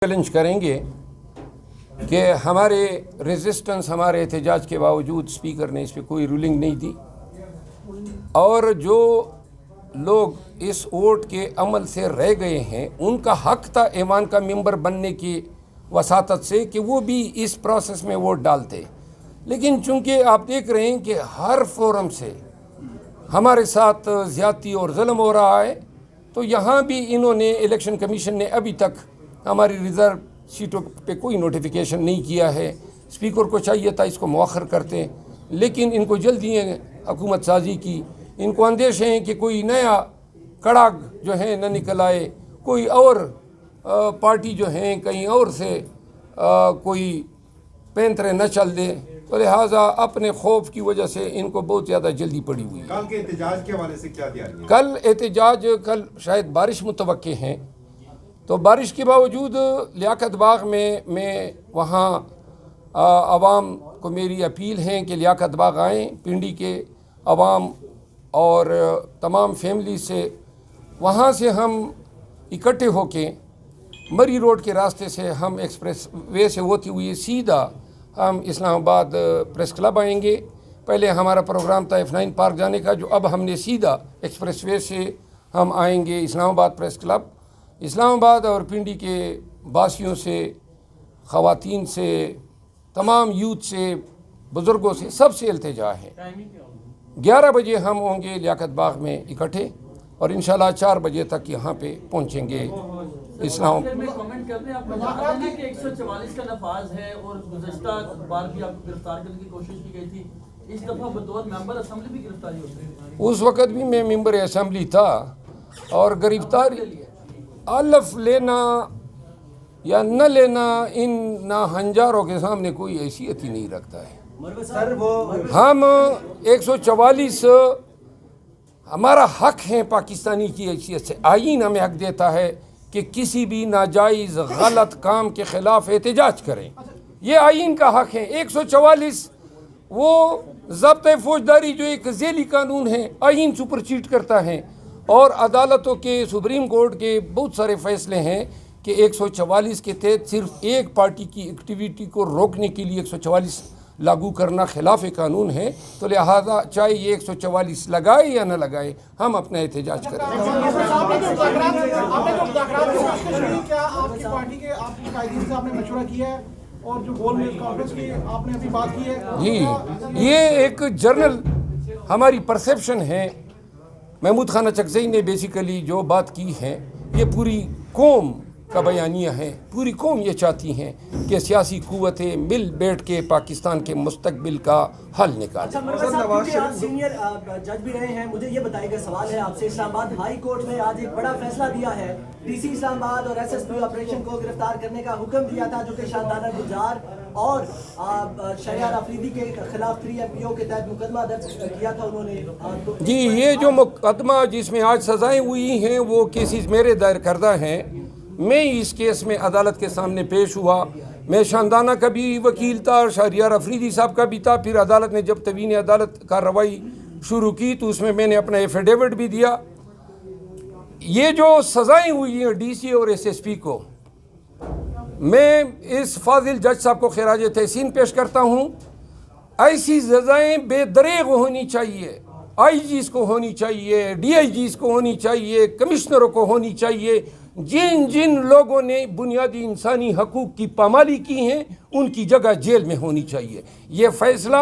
Challenge کریں گے کہ ہمارے ریزسٹنس ہمارے احتجاج کے باوجود اسپیکر نے اس پہ کوئی رولنگ نہیں دی، اور جو لوگ اس ووٹ کے عمل سے رہ گئے ہیں ان کا حق تھا ایوان کا ممبر بننے کی وساطت سے کہ وہ بھی اس پروسیس میں ووٹ ڈالتے، لیکن چونکہ آپ دیکھ رہے ہیں کہ ہر فورم سے ہمارے ساتھ زیادتی اور ظلم ہو رہا ہے، تو یہاں بھی انہوں نے الیکشن کمیشن نے ابھی تک ہماری ریزرو سیٹوں پہ کوئی نوٹیفیکیشن نہیں کیا ہے۔ اسپیکر کو چاہیے تھا اس کو مؤخر کرتے، لیکن ان کو جلدی ہے حکومت سازی کی، ان کو اندیشے ہیں کہ کوئی نیا کڑاگ جو ہے نہ نکل آئے، کوئی اور پارٹی جو ہیں کہیں اور سے کوئی پینترے نہ چل دے، تو لہٰذا اپنے خوف کی وجہ سے ان کو بہت زیادہ جلدی پڑی ہوئی ہے۔ کل کے احتجاج کے حوالے سے کیا تیاری ہے؟ کل احتجاج شاید بارش متوقع ہیں، تو بارش کے باوجود لیاقت باغ میں وہاں عوام کو میری اپیل ہے کہ لیاقت باغ آئیں، پنڈی کے عوام اور تمام فیملی سے وہاں سے ہم اکٹھے ہو کے مری روڈ کے راستے سے ہم ایکسپریس وے سے ہوتی ہوئی سیدھا ہم اسلام آباد پریس کلب آئیں گے۔ پہلے ہمارا پروگرام تھا F9 پارک جانے کا، جو اب ہم نے سیدھا ایکسپریس وے سے ہم آئیں گے اسلام آباد پریس کلب۔ اسلام آباد اور پنڈی کے باسیوں سے، خواتین سے، تمام یوتھ سے، بزرگوں سے، سب سے التجا ہے 11 بجے ہم ہوں گے لیاقت باغ میں اکٹھے، اور انشاءاللہ 4 بجے تک یہاں پہ پہنچیں گے۔ اسلام میں کامنٹ کرتے ہیں، آپ بتا دیں کہ 144 کا نفاذ ہے اور گزشتہ بار بھی آپ کو گرفتار کرنے کی کوشش کی گئی تھی، اس دفعہ بطور ممبر اسمبلی بھی گرفتاری ہوتی ہے۔ اس وقت بھی میں ممبر اسمبلی تھا، اور گرفتاری الف لینا یا نہ لینا ان ناہنجاروں کے سامنے کوئی حیثیت ہی نہیں رکھتا ہے۔ ہم 144 ہمارا حق ہے پاکستانی کی حیثیت سے، آئین ہمیں حق دیتا ہے کہ کسی بھی ناجائز غلط کام کے خلاف احتجاج کریں، یہ آئین کا حق ہے۔ 144 وہ ضابطۂ فوجداری جو ایک ذیلی قانون ہے، آئین سپرسیڈ کرتا ہے، اور عدالتوں کے، سپریم کورٹ کے بہت سارے فیصلے ہیں کہ 144 کے تحت صرف ایک پارٹی کی ایکٹیویٹی کو روکنے کے لیے 144 لاگو کرنا خلاف قانون ہے، تو لہذا چاہے یہ 144 لگائے یا نہ لگائے ہم اپنا احتجاج کریں۔ جی، یہ ایک جرنل ہماری پرسیپشن ہے، محمود خان اچکزئی نے بیسیکلی جو بات کی ہے یہ پوری قوم کا بیانیہ ہے، پوری قوم یہ چاہتی ہیں کہ سیاسی قوتیں مل بیٹھ کے پاکستان کے مستقبل کا حل نکالیں۔ آپ سینئر جج بھی رہے ہیں، مجھے یہ بتائیے گا، سوال ہے آپ سے، اسلام آباد ہائی کورٹ نے آج ایک بڑا فیصلہ دیا ہے، ڈی سی اسلام آباد اور ایس ایس پی آپریشن کو گرفتار کرنے کا حکم دیا تھا، جو کہ شاندانہ گلزار اور شہریار آفریدی کے خلاف 3 MPO کے تحت مقدمہ درج کیا تھا انہوں نے۔ جی، یہ جو مقدمہ جس میں آج سزائیں ہوئی ہیں وہ کیسز میرے دائر کردہ ہیں، میں اس کیس میں عدالت کے سامنے پیش ہوا، میں شاندانہ کا بھی وکیل تھا، شہریار آفریدی صاحب کا بھی تھا، پھر عدالت نے جب طویل عدالت کارروائی شروع کی تو اس میں نے اپنا ایفیڈیوٹ بھی دیا۔ یہ جو سزائیں ہوئی ہیں ڈی سی اور ایس ایس پی کو، میں اس فاضل جج صاحب کو خراج تحسین پیش کرتا ہوں۔ ایسی سزائیں بے دریغ ہونی چاہیے، آئی جیز کو ہونی چاہیے، ڈی آئی جیز کو ہونی چاہیے، کمشنروں کو ہونی چاہیے۔ جن لوگوں نے بنیادی انسانی حقوق کی پامالی کی ہیں ان کی جگہ جیل میں ہونی چاہیے۔ یہ فیصلہ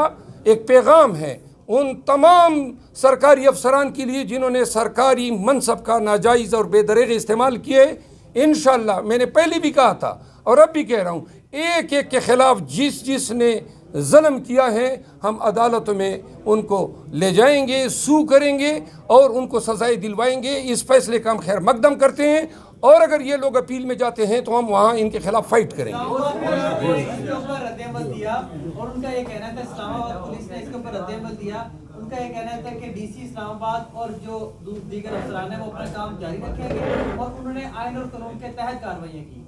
ایک پیغام ہے ان تمام سرکاری افسران کے لیے جنہوں نے سرکاری منصب کا ناجائز اور بے دریغ استعمال کیے۔ انشاءاللہ میں نے پہلے بھی کہا تھا اور اب بھی کہہ رہا ہوں، ایک ایک کے خلاف جس نے ظلم کیا ہے ہم عدالتوں میں ان کو لے جائیں گے، سو کریں گے اور ان کو سزائیں دلوائیں گے۔ اس فیصلے کا ہم خیر مقدم کرتے ہیں، اور اگر یہ لوگ اپیل میں جاتے ہیں تو ہم وہاں ان کے خلاف فائٹ کریں گے۔ رد عمل دیا اور ان کا یہ کہنا تھا، اسلام آباد پولیس نے اس کے اوپر رد عمل دیا، ان کا یہ کہنا تھا کہ ڈی سی اسلام آباد اور جو دیگر افسران ہیں وہ اپنا کام جاری رکھیں گے، اور انہوں نے آئین اور قانون کے تحت کارروائیاں کی۔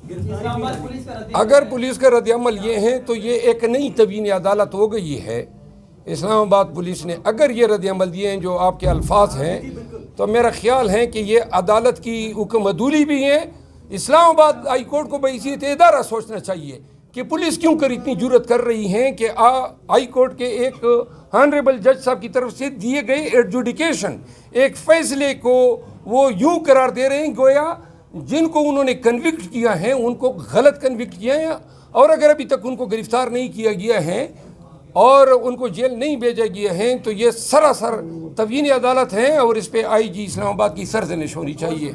اسلام آباد پولیس کا رد اگر پولیس کا رد عمل یہ ہے تو یہ ایک نئی طویل عدالت ہو گئی ہے۔ اسلام آباد پولیس نے اگر یہ رد عمل دیے ہیں جو آپ کے الفاظ ہیں، تو میرا خیال ہے کہ یہ عدالت کی حکم عدولی بھی ہیں، اسلام آباد ہائی کورٹ کو بحیثیت ادارہ سوچنا چاہیے کہ پولیس کیوں کر اتنی جرت کر رہی ہیں کہ ہائی کورٹ کے ایک آنریبل جج صاحب کی طرف سے دیے گئے ایڈجوڈیکیشن ایک فیصلے کو وہ یوں قرار دے رہے ہیں گویا جن کو انہوں نے کنوکٹ کیا ہے ان کو غلط کنوکٹ کیا ہے، اور اگر ابھی تک ان کو گرفتار نہیں کیا گیا ہے اور ان کو جیل نہیں بھیجا گیا ہے تو یہ سراسر توہین عدالت ہیں، اور اس پہ آئی جی اسلام آباد کی سرزنش ہونی چاہیے۔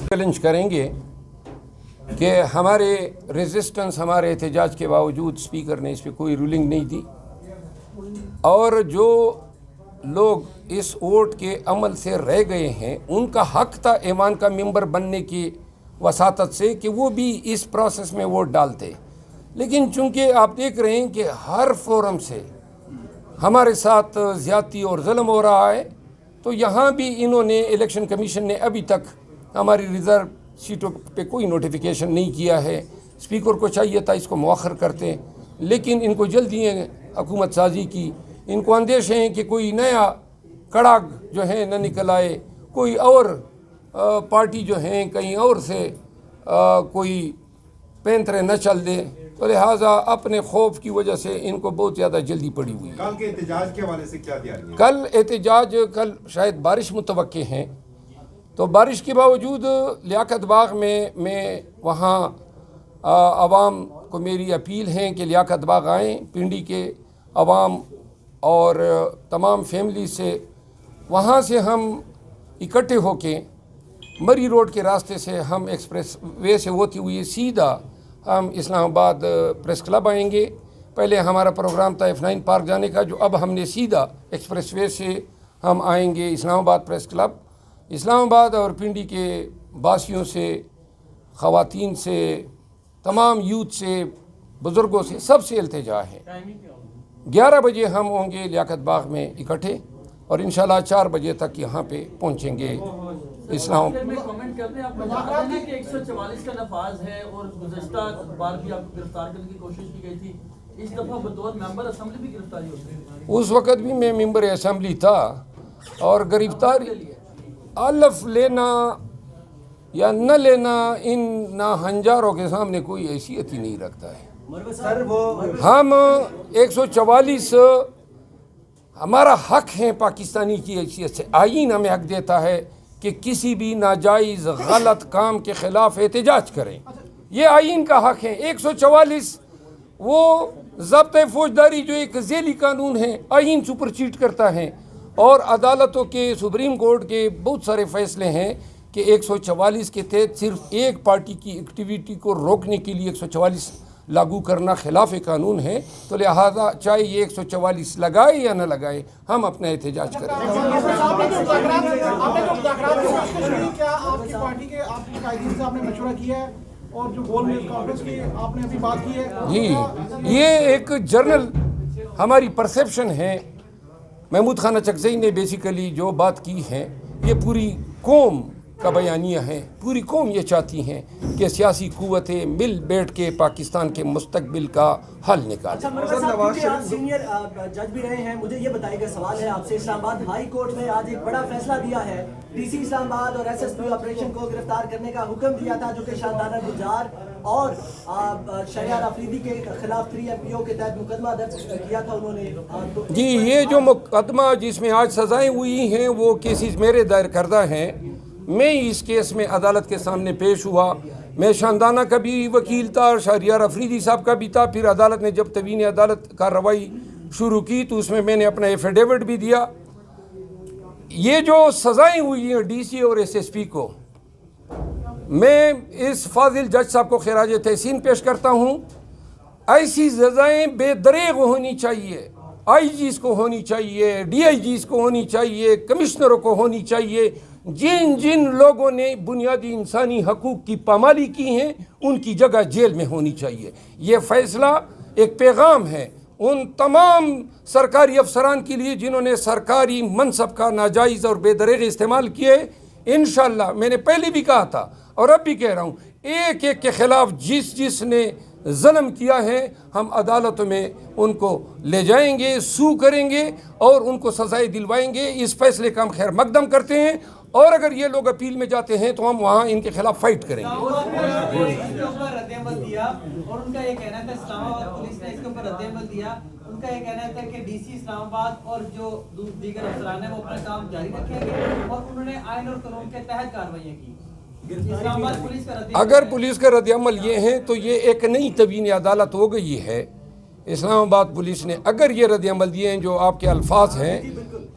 چیلنج کریں گے کہ ہمارے ریزسٹنس، ہمارے احتجاج کے باوجود اسپیکر نے اس پہ کوئی رولنگ نہیں دی، اور جو لوگ اس ووٹ کے عمل سے رہ گئے ہیں ان کا حق تھا ایوان کا ممبر بننے کی وساطت سے کہ وہ بھی اس پروسیس میں ووٹ ڈالتے، لیکن چونکہ آپ دیکھ رہے ہیں کہ ہر فورم سے ہمارے ساتھ زیادتی اور ظلم ہو رہا ہے، تو یہاں بھی انہوں نے الیکشن کمیشن نے ابھی تک ہماری ریزرو سیٹوں پہ کوئی نوٹیفیکیشن نہیں کیا ہے۔ اسپیکر کو چاہیے تھا اس کو مؤخر کرتے، لیکن ان کو جلدی ہے حکومت سازی کی، ان کو اندیش ہیں کہ کوئی نیا کڑاگ جو ہے نہ نکل آئے، کوئی اور پارٹی جو ہیں کہیں اور سے کوئی پینترے نہ چل دے، تو لہٰذا اپنے خوف کی وجہ سے ان کو بہت زیادہ جلدی پڑی ہوئی ہے۔ کل کے احتجاج کے حوالے سے کیا تیاری ہیں؟ کل احتجاج، کل شاید بارش متوقع ہیں، تو بارش کے باوجود لیاقت باغ میں وہاں عوام کو میری اپیل ہے کہ لیاقت باغ آئیں، پنڈی کے عوام اور تمام فیملی سے، وہاں سے ہم اکٹھے ہو کے مری روڈ کے راستے سے ہم ایکسپریس وے سے ہوتی ہوئی سیدھا ہم اسلام آباد پریس کلب آئیں گے۔ پہلے ہمارا پروگرام تھا F9 پارک جانے کا، جو اب ہم نے سیدھا ایکسپریس وے سے ہم آئیں گے اسلام آباد پریس کلب۔ اسلام آباد اور پنڈی کے باسیوں سے، خواتین سے، تمام یوتھ سے، بزرگوں سے، سب سے التجا ہے۔ 11 بجے ہم ہوں گے لیاقت باغ میں اکٹھے، اور انشاءاللہ 4 بجے تک یہاں پہ پہنچیں گے۔ اسلام میں کمنٹ کرتے ہیں، آپ بتا دیں کہ 144 کا نفاذ ہے اور گزشتہ بار بھی آپ کو گرفتار کرنے کی کوشش کی گئی تھی، اس دفعہ بطور ممبر اسمبلی بھی گرفتاری ہو سکتی ہے؟ اس وقت بھی میں ممبر اسمبلی تھا، اور گرفتاری الف لینا یا نہ لینا ان ناہنجاروں کے سامنے کوئی حیثیت ہی نہیں رکھتا ہے۔ ہم 144 ہمارا حق ہے پاکستانی کی حیثیت سے، آئین ہمیں حق دیتا ہے کہ کسی بھی ناجائز غلط کام کے خلاف احتجاج کریں، یہ آئین کا حق ہے۔ 144 وہ ضابطۂ فوجداری جو ایک ذیلی قانون ہے، آئین سپر چیٹ کرتا ہے، اور عدالتوں کے، سپریم کورٹ کے بہت سارے فیصلے ہیں کہ 144 کے تحت صرف ایک پارٹی کی ایکٹیویٹی کو روکنے کے لیے 144 لاگو کرنا خلاف قانون ہے، تو لہذا چاہے یہ 144 لگائے یا نہ لگائے، ہم اپنا احتجاج کریں۔ آپ نے جو مذاکرات ہیں اس کو شروع کیا آپ کی پارٹی کے آپ کے قائدین سے آپ نے مشورہ کیا ہے، اور جو گول میز کانفرنس کی آپ نے ابھی بات کی ہے؟ جی، یہ ایک جرنل ہماری پرسیپشن ہے۔ محمود خانہ چکزئی نے بیسیکلی جو بات کی ہے، یہ پوری قوم کا بیانیہ ہے، پوری قوم یہ چاہتی ہیں کہ سیاسی قوتیں مل بیٹھ کے پاکستان کے مستقبل کا حل نکالیں۔ اچھا مرزا صاحب، کیونکہ آپ سینئر جج بھی رہے ہیں، مجھے یہ بتائیے گا، سوال ہے آپ سے، اسلام آباد ہائی کورٹ نے آج ایک بڑا فیصلہ دیا ہے، ڈی سی اسلام آباد اور ایس ایس پی آپریشن کو گرفتار کرنے کا حکم دیا تھا، جو کہ شاندانہ گلزار اور شہریار آفریدی کے خلاف 3 MPO کے تحت مقدمہ درج کیا تھا انہوں نے۔ جی، یہ جو مقدمہ جس میں آج سزائیں ہوئی ہیں وہ کیسز میرے دائر کردہ ہیں، میں اس کیس میں عدالت کے سامنے پیش ہوا، میں شاندانہ کا بھی وکیل تھا، شہریار آفریدی صاحب کا بھی تھا، پھر عدالت نے جب توہین عدالت کارروائی شروع کی تو اس میں نے اپنا ایفیڈیوٹ بھی دیا۔ یہ جو سزائیں ہوئی ہیں ڈی سی اور SSP کو، میں اس فاضل جج صاحب کو خراج تحسین پیش کرتا ہوں۔ ایسی سزائیں بے دریغ ہونی چاہیے، IGs کو ہونی چاہیے، DIGs کو ہونی چاہیے، کمشنروں کو ہونی چاہیے۔ جن لوگوں نے بنیادی انسانی حقوق کی پامالی کی ہیں ان کی جگہ جیل میں ہونی چاہیے۔ یہ فیصلہ ایک پیغام ہے ان تمام سرکاری افسران کے لیے جنہوں نے سرکاری منصب کا ناجائز اور بے دریغ استعمال کیے۔ انشاءاللہ میں نے پہلے بھی کہا تھا اور اب بھی کہہ رہا ہوں، ایک ایک کے خلاف جس نے ظلم کیا ہے ہم عدالتوں میں ان کو لے جائیں گے، سو کریں گے اور ان کو سزائیں دلوائیں گے۔ اس فیصلے کا ہم خیر مقدم کرتے ہیں اور اگر یہ لوگ اپیل میں جاتے ہیں تو ہم وہاں ان کے خلاف فائٹ کریں گے. اس کے اوپر رد عمل دیا اور ان کا یہ کہنا تھا اسلام آباد پولیس نے اس کے اوپر رد عمل دیا. ان کا یہ کہنا تھا کہ ڈی سی اسلام آباد اور جو دیگر افسران ہیں وہ اپنا کام جاری رکھیں گے اور انہوں نے آئین اور قانون کے تحت کارروائیاں کی. اسلام آباد پولیس کا رد اگر پولیس کا رد عمل یہ ہے تو یہ ایک نئی تبیین عدالت ہو گئی ہے. اسلام آباد پولیس نے اگر یہ رد عمل دیے ہیں جو آپ کے الفاظ ہیں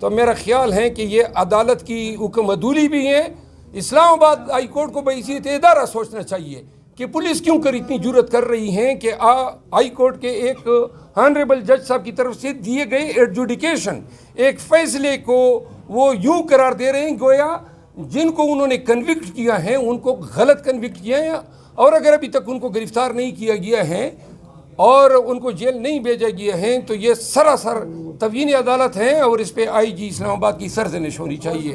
تو میرا خیال ہے کہ یہ عدالت کی حکم عدولی بھی ہیں. اسلام آباد ہائی کورٹ کو بحیثیت ادارہ سوچنا چاہیے کہ پولیس کیوں کر اتنی جرت کر رہی ہیں کہ ہائی کورٹ کے ایک آنریبل جج صاحب کی طرف سے دیے گئے ایڈجوڈیکیشن ایک فیصلے کو وہ یوں قرار دے رہے ہیں گویا جن کو انہوں نے کنوکٹ کیا ہے ان کو غلط کنوکٹ کیا ہے, اور اگر ابھی تک ان کو گرفتار نہیں کیا گیا ہے اور ان کو جیل نہیں بھیجا گیا ہے تو یہ سراسر تبیین عدالت ہیں اور اس پہ آئی جی اسلام آباد کی سرزنش ہونی چاہیے.